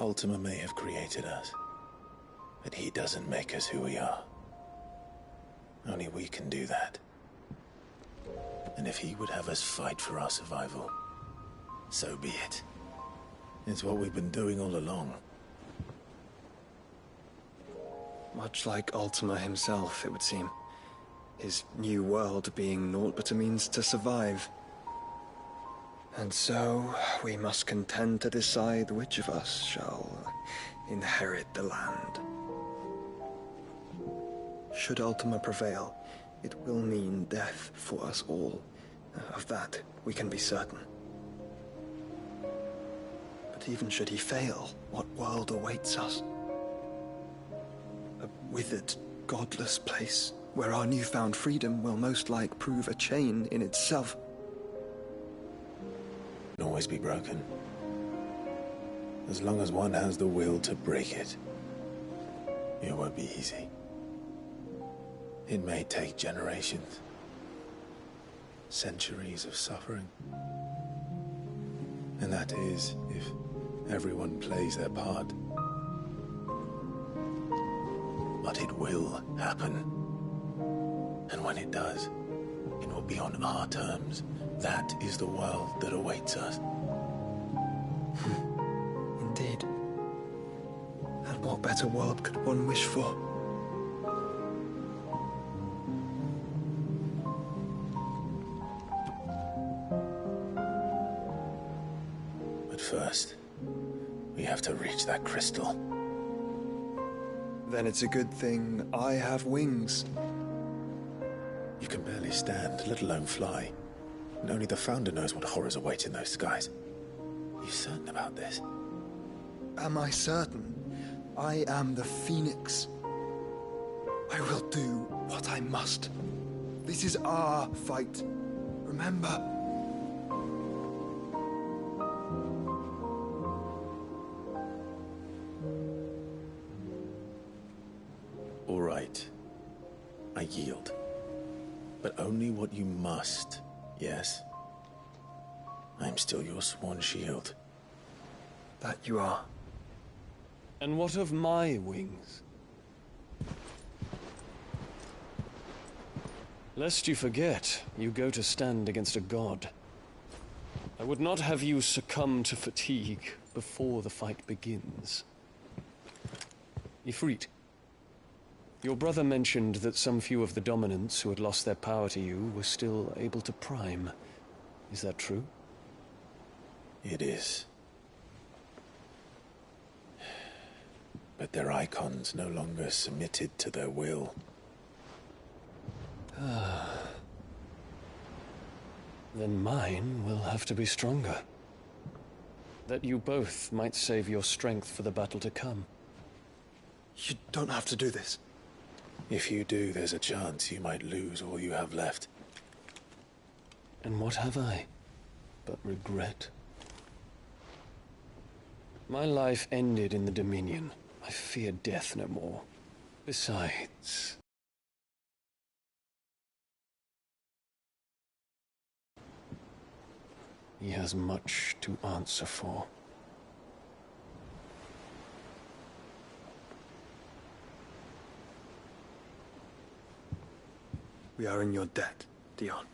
Ultima may have created us, but he doesn't make us who we are. Only we can do that. And if he would have us fight for our survival, so be it. It's what we've been doing all along. Much like Ultima himself, it would seem. His new world being naught but a means to survive. And so, we must contend to decide which of us shall inherit the land. Should Ultima prevail, it will mean death for us all. Of that, we can be certain. But even should he fail, what world awaits us? A withered, godless place, where our newfound freedom will most like prove a chain in itself. It can always be broken. As long as one has the will to break it. It won't be easy. It may take generations. Centuries of suffering. And that is, if everyone plays their part. But it will happen. And when it does, it will be on our terms. That is the world that awaits us. Indeed. And what better world could one wish for? But first, we have to reach that crystal. Then it's a good thing I have wings. You can barely stand, let alone fly. And only the Founder knows what horrors await in those skies. You certain about this? Am I certain? I am the Phoenix. I will do what I must. This is our fight. Remember? All right. I yield. But only what you must, yes? I'm still your sworn shield. That you are. And what of my wings? Lest you forget, you go to stand against a god. I would not have you succumb to fatigue before the fight begins. Ifrit, your brother mentioned that some few of the dominants who had lost their power to you were still able to prime. Is that true? It is. But their icons no longer submitted to their will. Then mine will have to be stronger. That you both might save your strength for the battle to come. You don't have to do this. If you do, there's a chance you might lose all you have left. And what have I but regret? My life ended in the Dominion. I fear death no more. Besides... he has much to answer for. We are in your debt, Dion.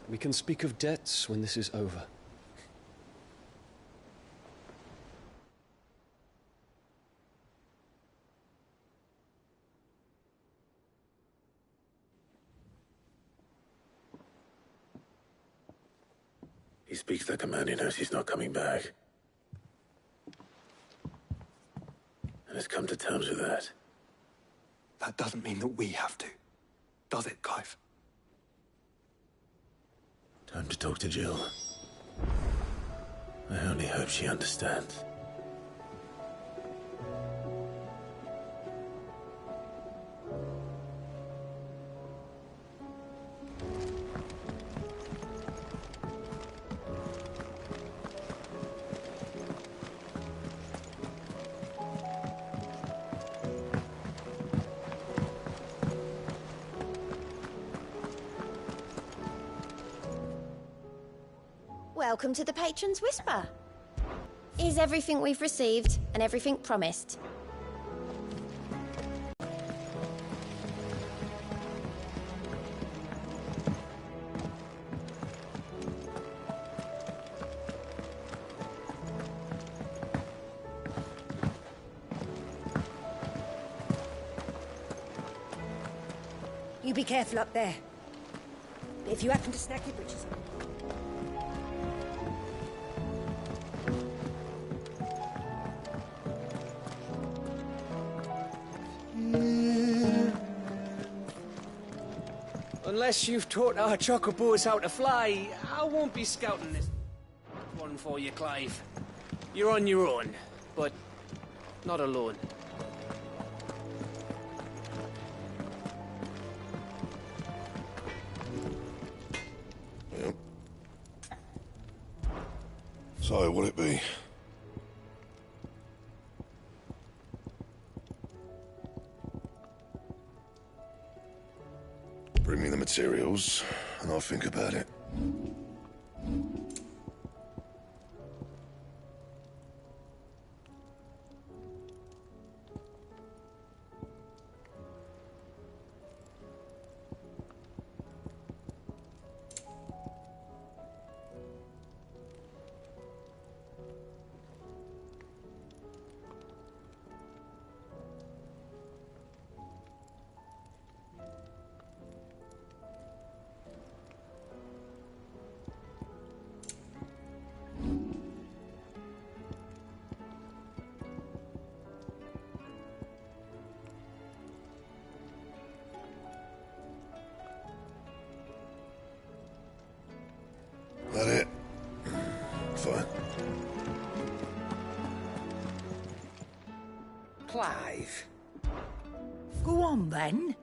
We can speak of debts when this is over. He speaks the command, he knows he's not coming back. And has come to terms with that. That doesn't mean that we have to. Does it, Clive? Time to talk to Jill. I only hope she understands. Welcome to the Patron's Whisper. Is everything we've received and everything promised? You be careful up there. If you happen to snag your britches on. Unless you've taught our chocobos how to fly, I won't be scouting this one for you, Clive. You're on your own, but not alone. Yep. So, what'll it be? Bring me the materials, and I'll think about it. That it? Fine. Clive. Go on, then.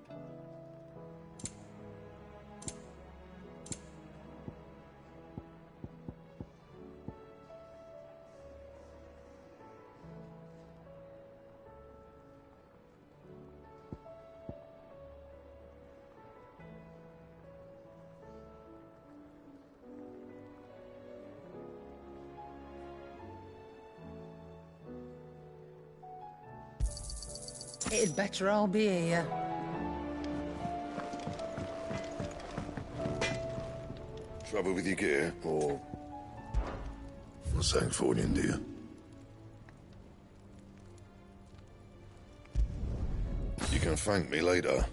It'd better all be here. Trouble with your gear, or... Not saying for you, do you? You can thank me later.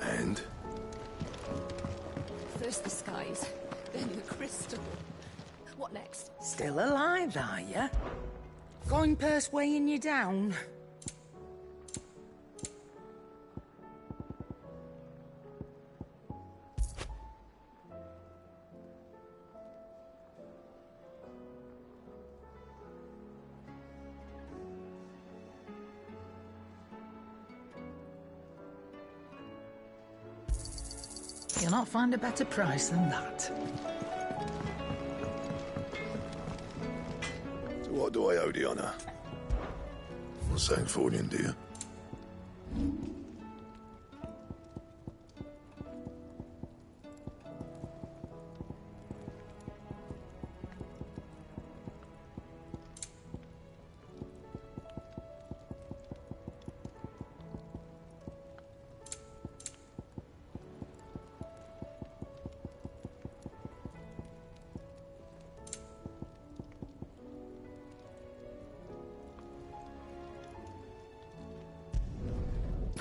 And? First the skies, then the crystal. What next? Still alive, are you? Coin purse weighing you down? You'll not find a better price than that. So what do I owe the honour? Not saying for you, do you?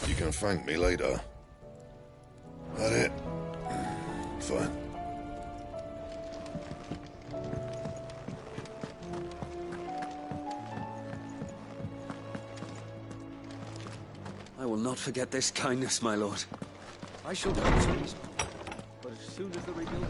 You can thank me later. That it? Fine. I will not forget this kindness, my lord. I shall come to these, but as soon as the rebuilding...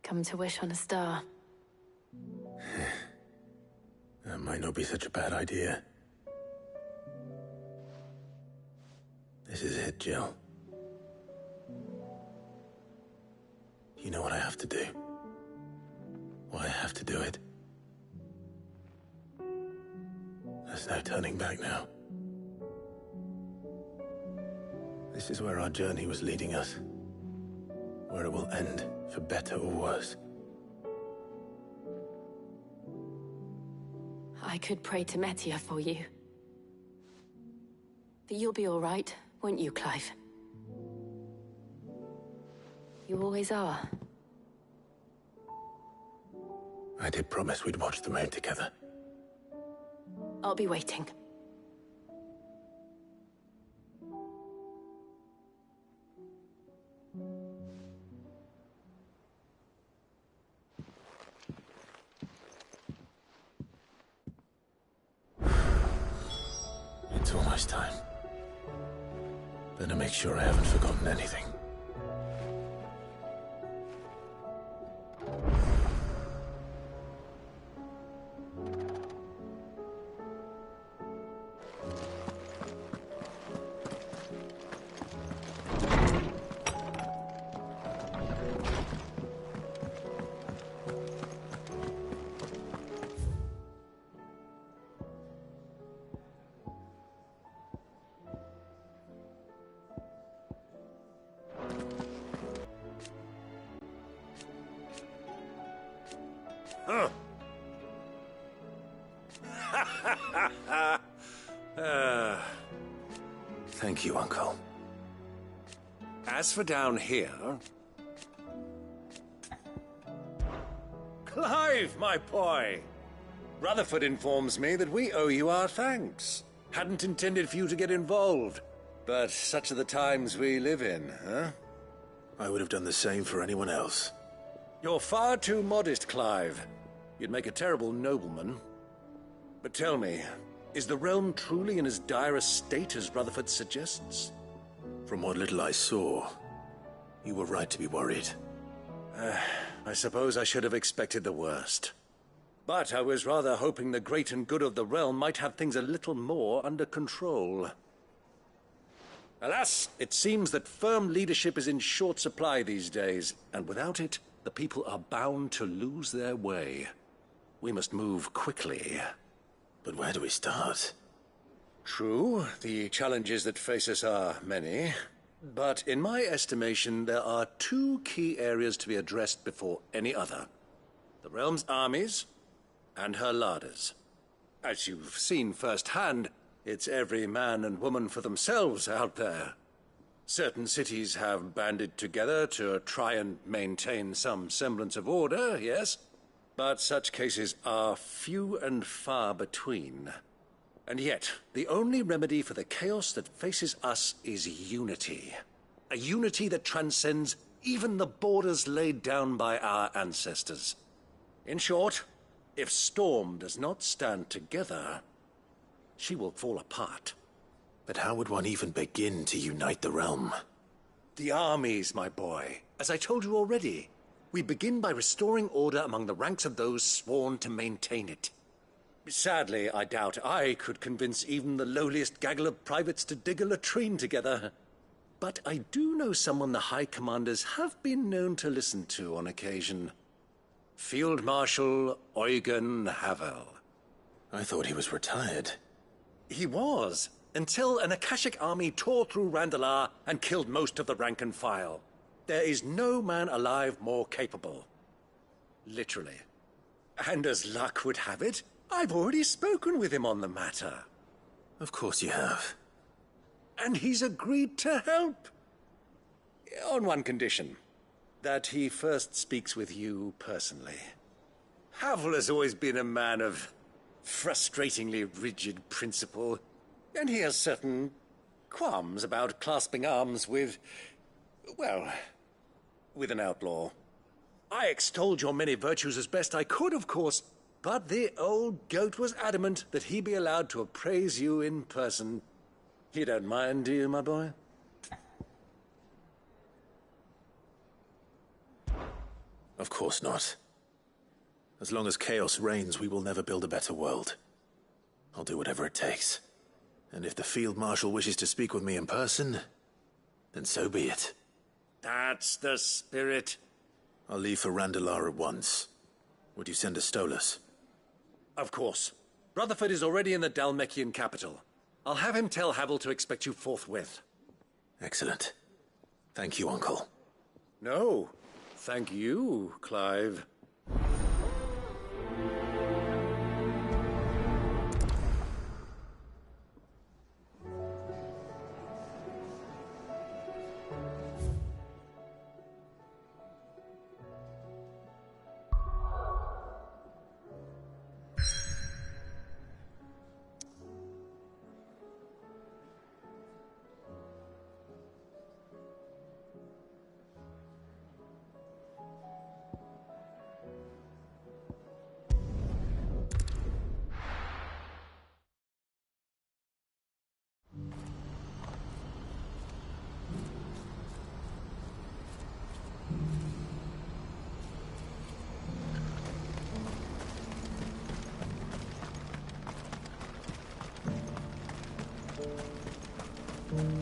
Come to wish on a star. That might not be such a bad idea. This is it, Jill. You know what I have to do. Why I have to do it. There's no turning back now. This is where our journey was leading us. Where it will end, for better or worse. I could pray to Metia for you. But you'll be all right, won't you, Clive? You always are. I did promise we'd watch the moon together. I'll be waiting. It's almost time. Better make sure I haven't forgotten anything. Thank you, Uncle. As for down here... Clive, my boy! Rutherford informs me that we owe you our thanks. Hadn't intended for you to get involved, but such are the times we live in, huh? I would have done the same for anyone else. You're far too modest, Clive. You'd make a terrible nobleman. But tell me, is the realm truly in as dire a state as Rutherford suggests? From what little I saw, you were right to be worried. I suppose I should have expected the worst. But I was rather hoping the great and good of the realm might have things a little more under control. Alas, it seems that firm leadership is in short supply these days, and without it, the people are bound to lose their way. We must move quickly. But where do we start? True, the challenges that face us are many. But in my estimation, there are two key areas to be addressed before any other. The realm's armies and her larders. As you've seen firsthand, it's every man and woman for themselves out there. Certain cities have banded together to try and maintain some semblance of order, yes? But such cases are few and far between. And yet, the only remedy for the chaos that faces us is unity. A unity that transcends even the borders laid down by our ancestors. In short, if Storm does not stand together, she will fall apart. But how would one even begin to unite the realm? The armies, my boy. As I told you already, we begin by restoring order among the ranks of those sworn to maintain it. Sadly, I doubt I could convince even the lowliest gaggle of privates to dig a latrine together. But I do know someone the High Commanders have been known to listen to on occasion. Field Marshal Eugen Havel. I thought he was retired. He was, until an Akashic army tore through Randalar and killed most of the rank and file. There is no man alive more capable. Literally. And as luck would have it, I've already spoken with him on the matter. Of course you have. And he's agreed to help. On one condition. That he first speaks with you personally. Havel has always been a man of frustratingly rigid principle, and he has certain qualms about clasping arms with, well, with an outlaw. I extolled your many virtues as best I could, of course, but the old goat was adamant that he be allowed to appraise you in person. You don't mind, do you, my boy? Of course not. As long as chaos reigns, we will never build a better world. I'll do whatever it takes. And if the Field Marshal wishes to speak with me in person, then so be it. That's the spirit. I'll leave for Randalar at once. Would you send a Stolas? Of course. Rutherford is already in the Dalmekian capital. I'll have him tell Havel to expect you forthwith. Excellent. Thank you, Uncle. No, thank you, Clive.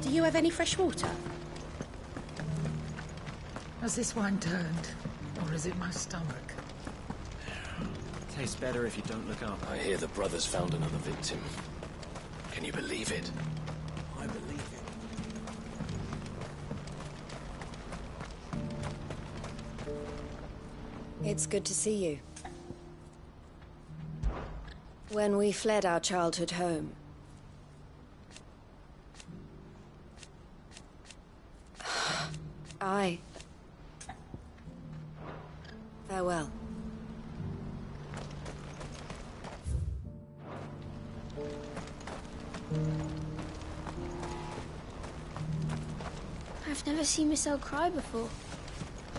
Do you have any fresh water? Has this wine turned? Or is it my stomach? Tastes better if you don't look up. I hear the brothers found another victim. Can you believe it? I believe it. It's good to see you. When we fled our childhood home, farewell. I've never seen Michelle cry before.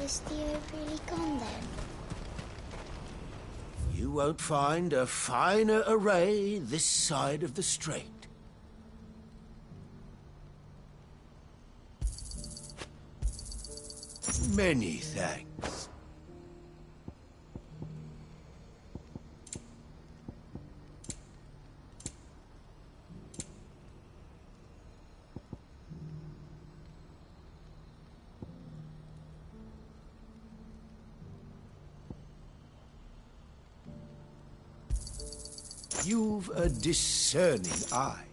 Is Theo really gone then? You won't find a finer array this side of the strait. Many thanks. You've a discerning eye.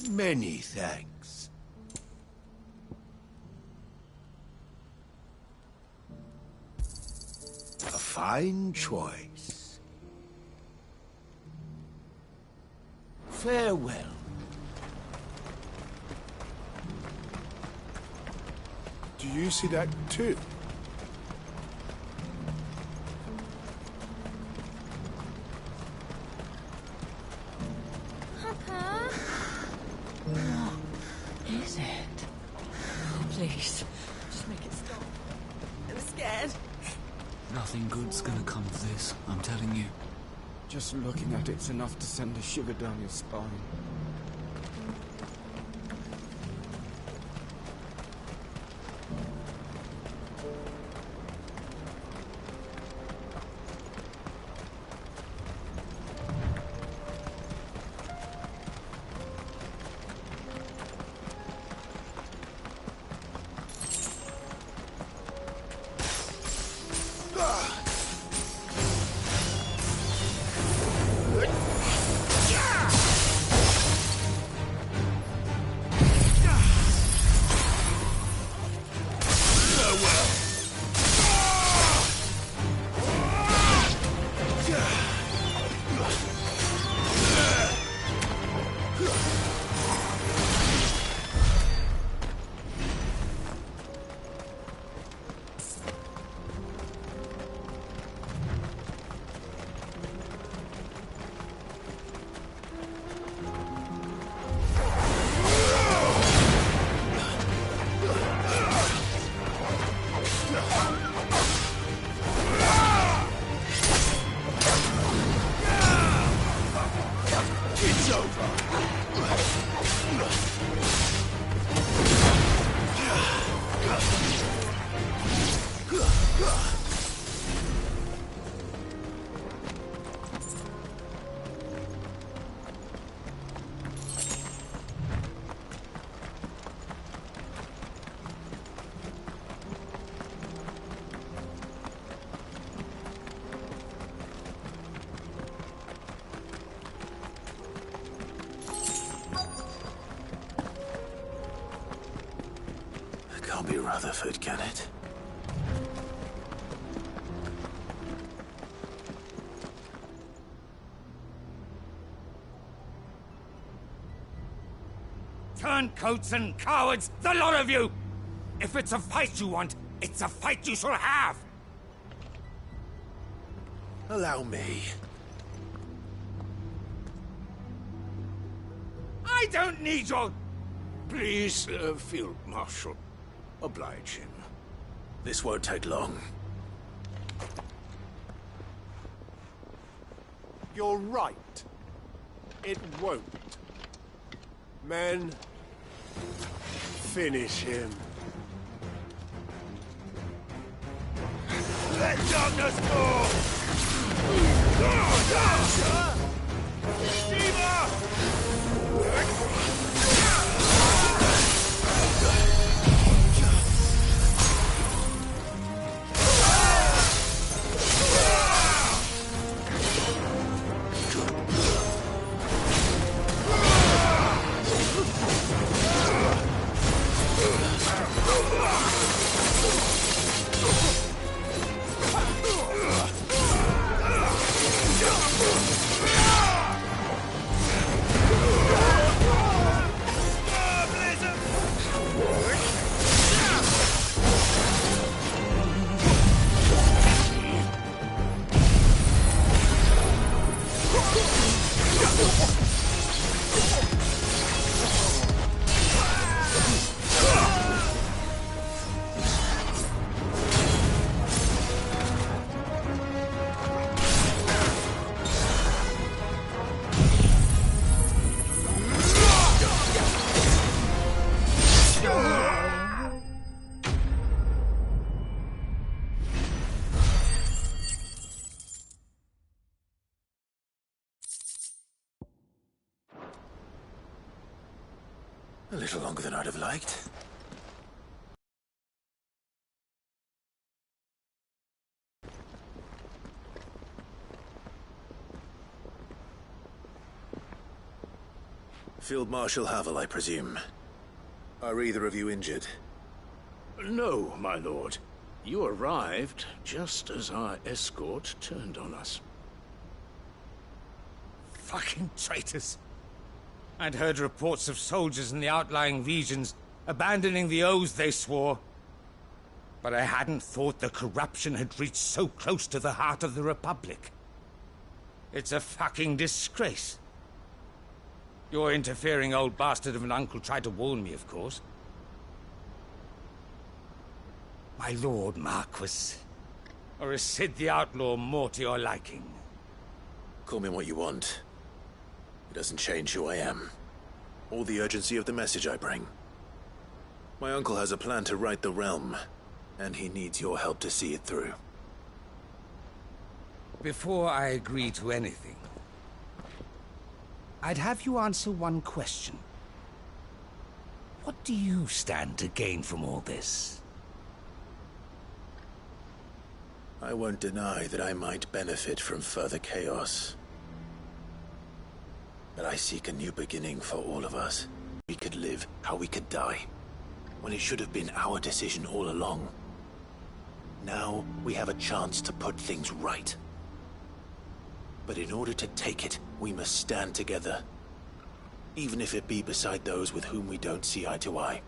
Many thanks. A fine choice. Farewell. Do you see that too? Papa? What is it? Oh, please, just make it stop. I'm scared. Nothing good's gonna come of this, I'm telling you. Just looking at it's enough to send a shiver down your spine. be Rutherford, can it? Turncoats and cowards, the lot of you! If it's a fight you want, it's a fight you shall have! Allow me. I don't need your... Please, Field Marshal. Oblige him. This won't take long. You're right. It won't. Men, finish him. Let darkness go! A little longer than I'd have liked. Field Marshal Havel, I presume. Are either of you injured? No, my lord. You arrived just as our escort turned on us. Fucking traitors. I'd heard reports of soldiers in the outlying regions abandoning the oaths they swore. But I hadn't thought the corruption had reached so close to the heart of the Republic. It's a fucking disgrace. Your interfering old bastard of an uncle tried to warn me, of course. My Lord Marquis. Or is Sid the Outlaw more to your liking? Call me what you want. It doesn't change who I am, or the urgency of the message I bring. My uncle has a plan to right the realm, and he needs your help to see it through. Before I agree to anything, I'd have you answer one question. What do you stand to gain from all this? I won't deny that I might benefit from further chaos. But I seek a new beginning for all of us. We could live, how we could die, when it should have been our decision all along. Now, we have a chance to put things right. But in order to take it, we must stand together. Even if it be beside those with whom we don't see eye to eye.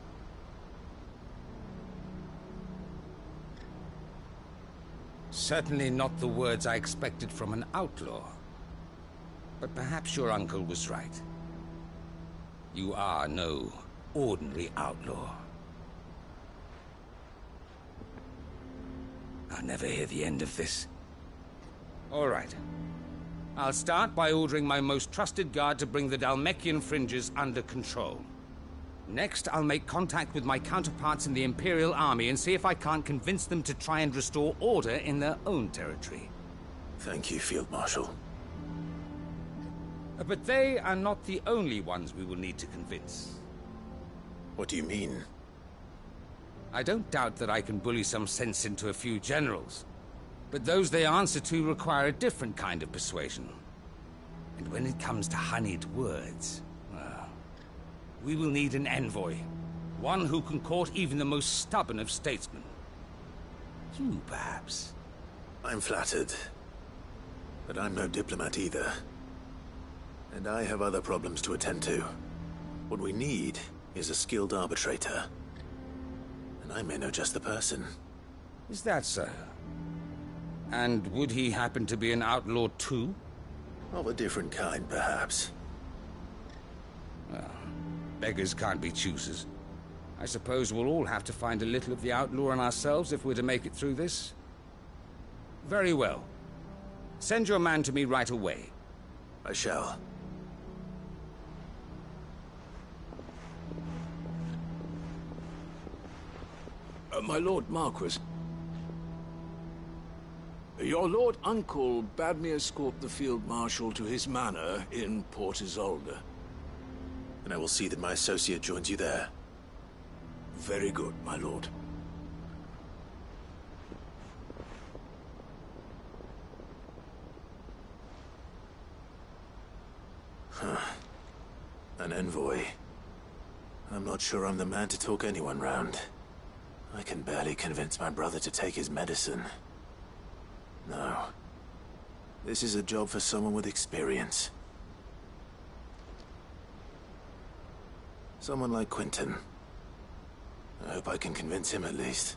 Certainly not the words I expected from an outlaw. But perhaps your uncle was right. You are no ordinary outlaw. I'll never hear the end of this. All right. I'll start by ordering my most trusted guard to bring the Dalmekian fringes under control. Next, I'll make contact with my counterparts in the Imperial Army and see if I can't convince them to try and restore order in their own territory. Thank you, Field Marshal. But they are not the only ones we will need to convince. What do you mean? I don't doubt that I can bully some sense into a few generals. But those they answer to require a different kind of persuasion. And when it comes to honeyed words, well, we will need an envoy. One who can court even the most stubborn of statesmen. You, perhaps. I'm flattered. But I'm no diplomat either. And I have other problems to attend to. What we need is a skilled arbitrator. And I may know just the person. Is that so? And would he happen to be an outlaw too? Of a different kind, perhaps. Well, beggars can't be choosers. I suppose we'll all have to find a little of the outlaw in ourselves if we're to make it through this. Very well. Send your man to me right away. I shall. My Lord Marquis. Your Lord Uncle bade me escort the Field Marshal to his manor in Port Isolde. And I will see that my associate joins you there. Very good, my lord. Huh. An envoy. I'm not sure I'm the man to talk anyone round. I can barely convince my brother to take his medicine. No. This is a job for someone with experience. Someone like Quentin. I hope I can convince him at least.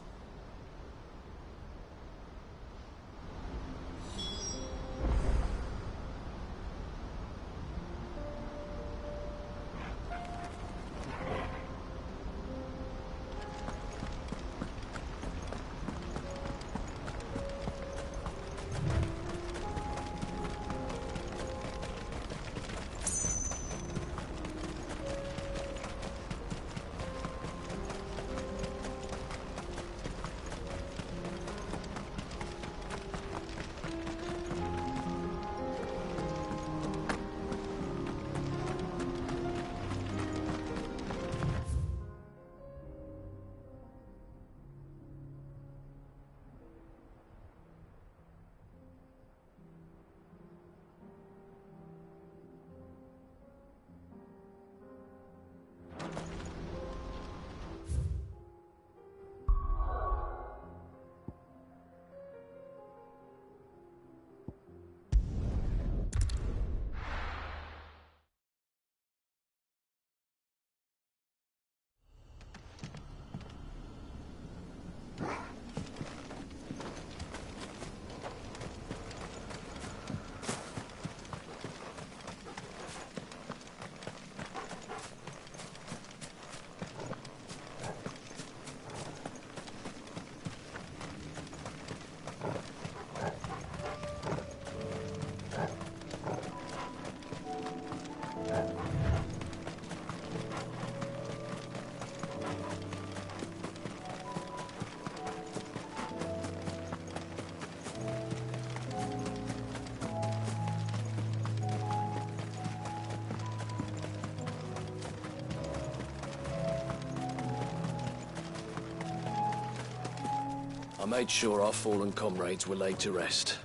I made sure our fallen comrades were laid to rest.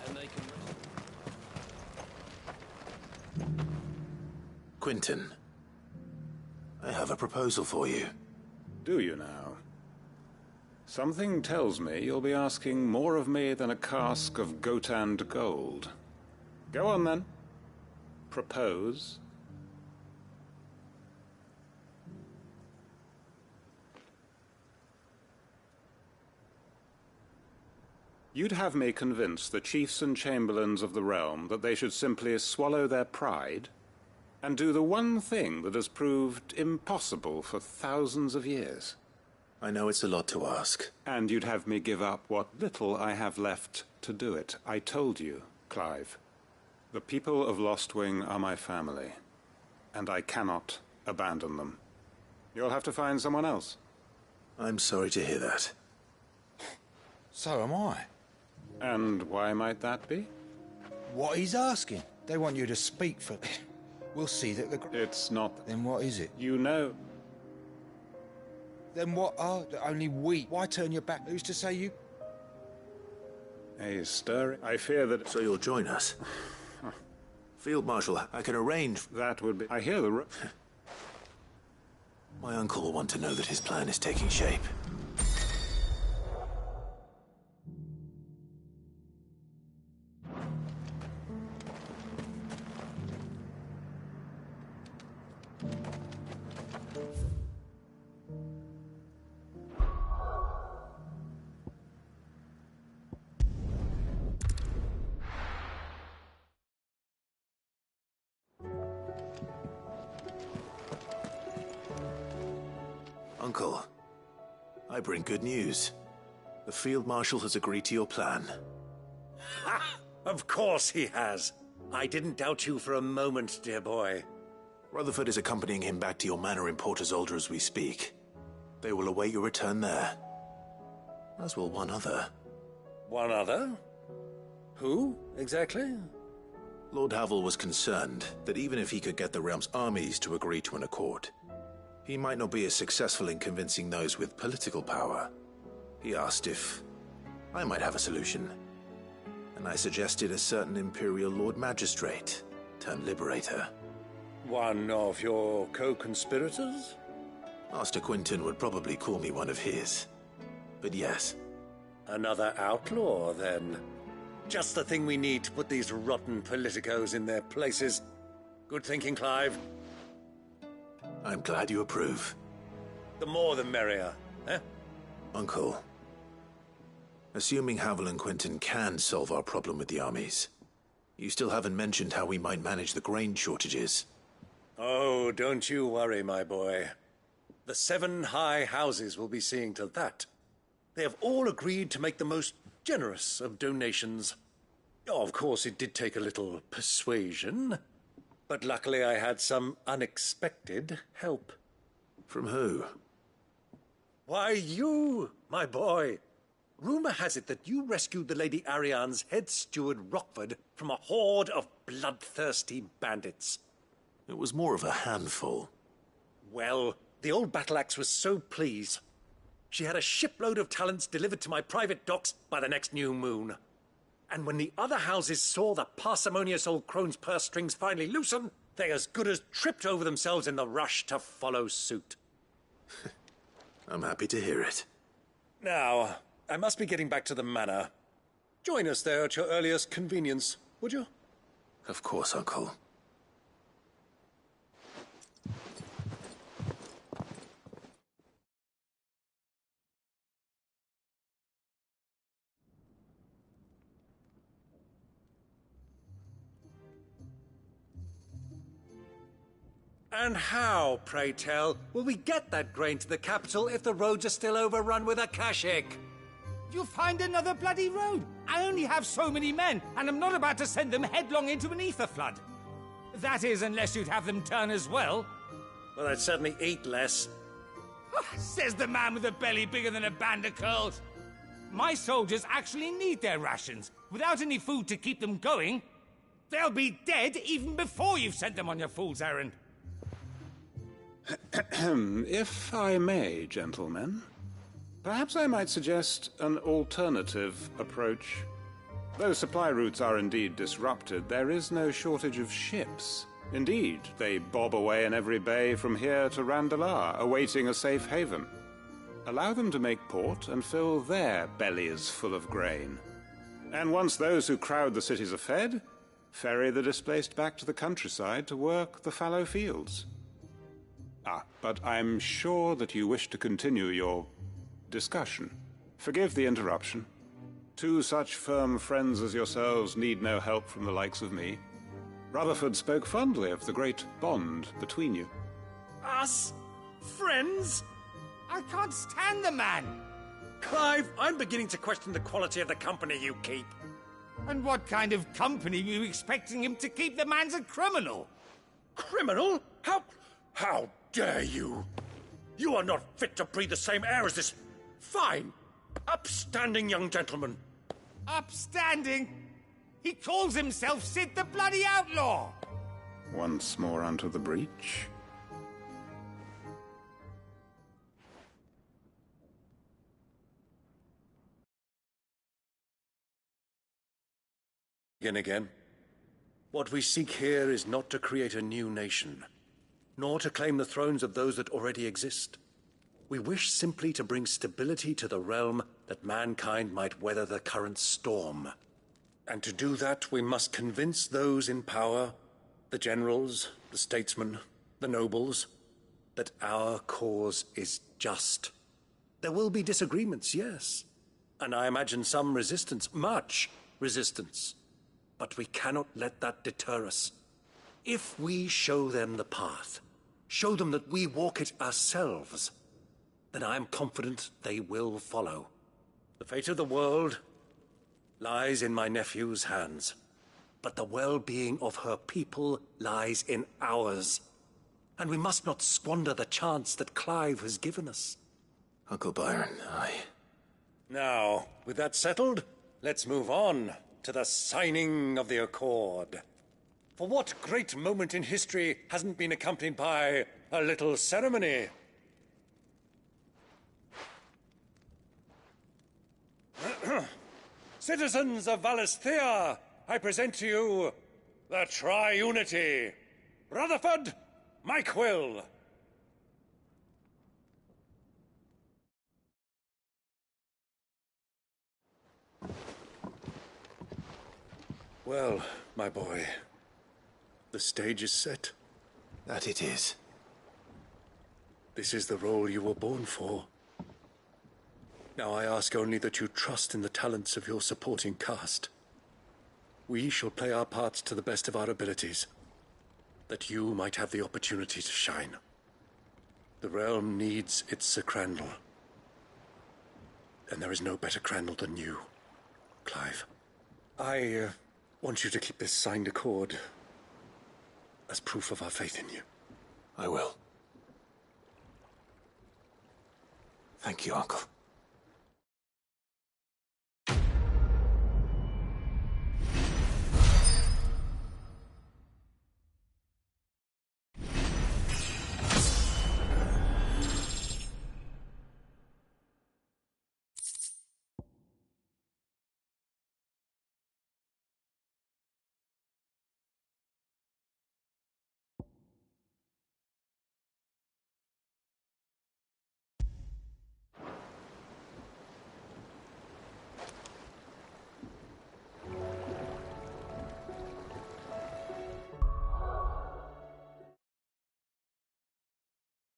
And they can Quentin, I have a proposal for you. Do you now? Something tells me you'll be asking more of me than a cask of Gotand gold. Go on then. Propose. You'd have me convince the chiefs and chamberlains of the realm that they should simply swallow their pride and do the one thing that has proved impossible for thousands of years. I know it's a lot to ask. And you'd have me give up what little I have left to do it. I told you, Clive. The people of Lostwing are my family, and I cannot abandon them. You'll have to find someone else. I'm sorry to hear that. So am I. And why might that be? What he's asking. They want you to speak for... We'll see that the... It's not... Then what is it? You know... Then what are... Only we... Why turn your back? Who's to say you... A stirring... I fear that... So you'll join us? Field Marshal, I can arrange... That would be... I hear the... My uncle will want to know that his plan is taking shape. Uncle, I bring good news. The Field Marshal has agreed to your plan. Ha! Of course he has. I didn't doubt you for a moment, dear boy. Rutherford is accompanying him back to your manor in Porter's as we speak. They will await your return there. As will one other. One other? Who, exactly? Lord Havel was concerned that even if he could get the realm's armies to agree to an accord, he might not be as successful in convincing those with political power. He asked if I might have a solution, and I suggested a certain Imperial Lord Magistrate turned Liberator. One of your co-conspirators? Master Quinton would probably call me one of his, but yes. Another outlaw, then. Just the thing we need to put these rotten politicos in their places. Good thinking, Clive. I'm glad you approve. The more the merrier, eh? Uncle, assuming Havel and Quinton can solve our problem with the armies, you still haven't mentioned how we might manage the grain shortages. Oh, don't you worry, my boy. The 7 high houses will be seeing to that. They have all agreed to make the most generous of donations. Oh, of course, it did take a little persuasion. But luckily I had some unexpected help. From who? Why, you, my boy. Rumor has it that you rescued the Lady Ariane's head steward Rockford from a horde of bloodthirsty bandits. It was more of a handful. Well, the old battle-axe was so pleased. She had a shipload of talents delivered to my private docks by the next new moon. And when the other houses saw the parsimonious old crone's purse strings finally loosen, they as good as tripped over themselves in the rush to follow suit. I'm happy to hear it. Now, I must be getting back to the manor. Join us there at your earliest convenience, would you? Of course, Uncle. And how, pray tell, will we get that grain to the capital if the roads are still overrun with akashic? You'll find another bloody road. I only have so many men, and I'm not about to send them headlong into an ether flood. That is, unless you'd have them turn as well. Well, I'd certainly eat less. Says the man with a belly bigger than a band of curls. My soldiers actually need their rations. Without any food to keep them going, they'll be dead even before you've sent them on your fool's errand. If I may, gentlemen, perhaps I might suggest an alternative approach. Though supply routes are indeed disrupted, there is no shortage of ships. Indeed, they bob away in every bay from here to Randalar, awaiting a safe haven. Allow them to make port and fill their bellies full of grain. And once those who crowd the cities are fed, ferry the displaced back to the countryside to work the fallow fields. But I'm sure that you wish to continue your discussion. Forgive the interruption. 2 such firm friends as yourselves need no help from the likes of me. Rutherford spoke fondly of the great bond between you. Us? Friends? I can't stand the man! Clive, I'm beginning to question the quality of the company you keep. And what kind of company were you expecting him to keep? The man's a criminal! Criminal? How dare you? You are not fit to breathe the same air as this fine, upstanding young gentleman. Upstanding? He calls himself Sid the Bloody Outlaw! Once more onto the breach. Again. What we seek here is not to create a new nation, nor to claim the thrones of those that already exist. We wish simply to bring stability to the realm that mankind might weather the current storm. And to do that, we must convince those in power, the generals, the statesmen, the nobles, that our cause is just. There will be disagreements, yes, and I imagine some resistance, much resistance. But we cannot let that deter us. If we show them the path, show them that we walk it ourselves, then I am confident they will follow. The fate of the world lies in my nephew's hands, but the well-being of her people lies in ours. And we must not squander the chance that Clive has given us. Uncle Byron, Now, with that settled, let's move on to the signing of the Accord. For what great moment in history hasn't been accompanied by a little ceremony? Citizens of Valisthea, I present to you the Triunity. Rutherford, Mike Will. Well, my boy, the stage is set. That it is. This is the role you were born for. Now I ask only that you trust in the talents of your supporting cast. We shall play our parts to the best of our abilities, that you might have the opportunity to shine. The realm needs its Sir Crandall. And there is no better Crandall than you, Clive. I want you to keep this signed accord as proof of our faith in you. I will. Thank you, Uncle.